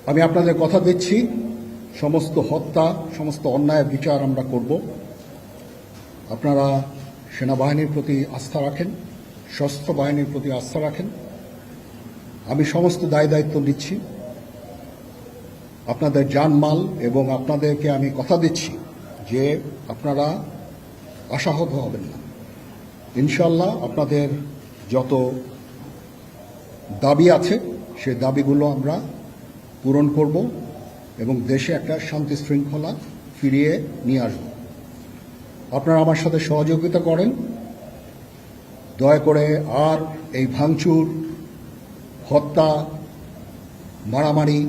আমি আপনাদের কথা দিচ্ছি, সমস্ত হত্যা, সমস্ত অন্যায়ের বিচার আমরা করব। আপনারা সেনাবাহিনীর প্রতি আস্থা রাখেন, সশস্ত্র বাহিনীর প্রতি আস্থা রাখেন। আমি সমস্ত দায়িত্ব নিচ্ছি, আপনাদের জানমাল, এবং আপনাদেরকে আমি কথা দিচ্ছি যে আপনারা আশাহত হবেন না। ইনশাল্লাহ আপনাদের যত দাবি আছে সেই দাবিগুলো আমরা পূরণ করব এবং দেশে একটা শান্তি শৃঙ্খলা ফিরিয়ে নিয়ে আসব। আপনারা আমার সাথে সহযোগিতা করেন। দয়া করে আর এই ভাঙচুর, হত্যা, মারামারি,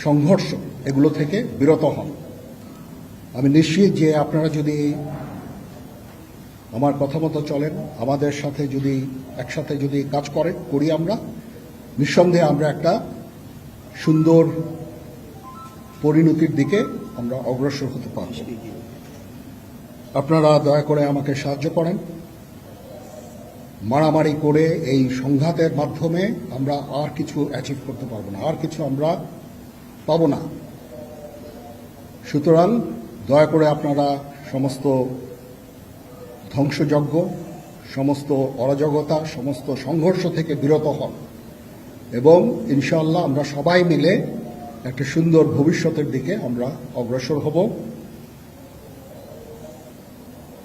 সংঘর্ষ এগুলো থেকে বিরত হন। আমি নিশ্চিত যে আপনারা যদি আমার কথা মতো চলেন, আমাদের সাথে যদি একসাথে যদি কাজ করি আমরা, নিঃসন্দেহে আমরা একটা সুন্দর পরিণতির দিকে আমরা অগ্রসর হতে পারব। আপনারা দয়া করে আমাকে সাহায্য করেন। মারামারি করে এই সংঘাতের মাধ্যমে আমরা আর কিছু অ্যাচিভ করতে পারবো না, আর কিছু আমরা পাবো না। সুতরাং দয়া করে আপনারা সমস্ত ধ্বংসযজ্ঞ, সমস্ত অরাজকতা, সমস্ত সংঘর্ষ থেকে বিরত হন এবং ইনশাআল্লাহ আমরা সবাই মিলে একটা সুন্দর ভবিষ্যতের দিকে আমরা অগ্রসর হব।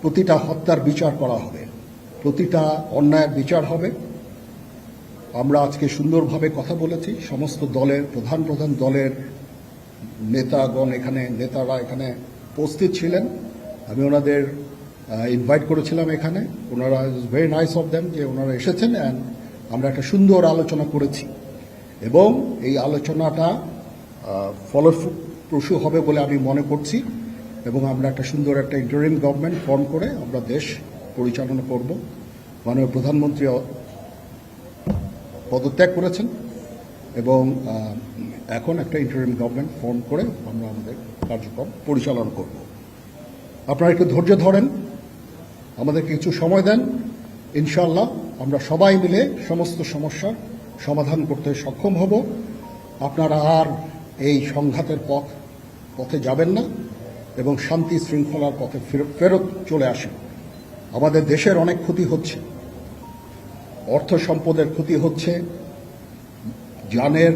প্রতিটা হত্যার বিচার করা হবে, প্রতিটা অন্যায়ের বিচার হবে। আমরা আজকে সুন্দরভাবে কথা বলেছি। সমস্ত দলের প্রধান দলের নেতারা এখানে উপস্থিত ছিলেন। আমি ওনাদের ইনভাইট করেছিলাম এখানে। ওনারা ভেরি নাইস অফ দেম যে ওনারা এসেছেন, অ্যান্ড আমরা একটা সুন্দর আলোচনা করেছি এবং এই আলোচনাটা ফলপ্রসূ হবে বলে আমি মনে করছি এবং আমরা একটা সুন্দর একটা ইন্টারিম গভর্নমেন্ট ফর্ম করে আমরা দেশ পরিচালনা করব। মাননীয় প্রধানমন্ত্রী পদত্যাগ করেছেন এবং এখন একটা ইন্টারিম গভর্নমেন্ট ফর্ম করে আমরা আমাদের কার্যক্রম পরিচালনা করব। আপনারা একটু ধৈর্য ধরেন, আমাদের কিছু সময় দেন। ইনশাআল্লাহ আমরা সবাই মিলে সমস্ত সমস্যার সমাধান করতে সক্ষম হব। আপনারা আর এই সংঘাতের পথে যাবেন না এবং শান্তি শৃঙ্খলার পথে ফেরত চলে আসেন। আমাদের দেশের অনেক ক্ষতি হচ্ছে, অর্থ সম্পদের ক্ষতি হচ্ছে, জানের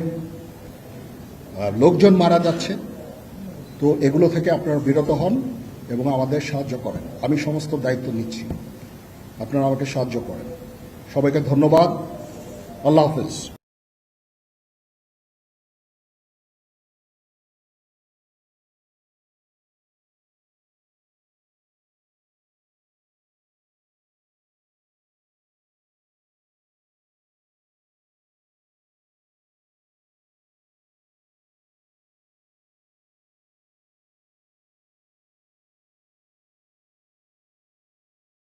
লোকজন মারা যাচ্ছে। তো এগুলো থেকে আপনারা বিরত হন এবং আমাদের সাহায্য করেন। আমি সমস্ত দায়িত্ব নিচ্ছি, আপনারা আমাকে সাহায্য করেন। সবাইকে ধন্যবাদ। আল্লাহ হাফেজ।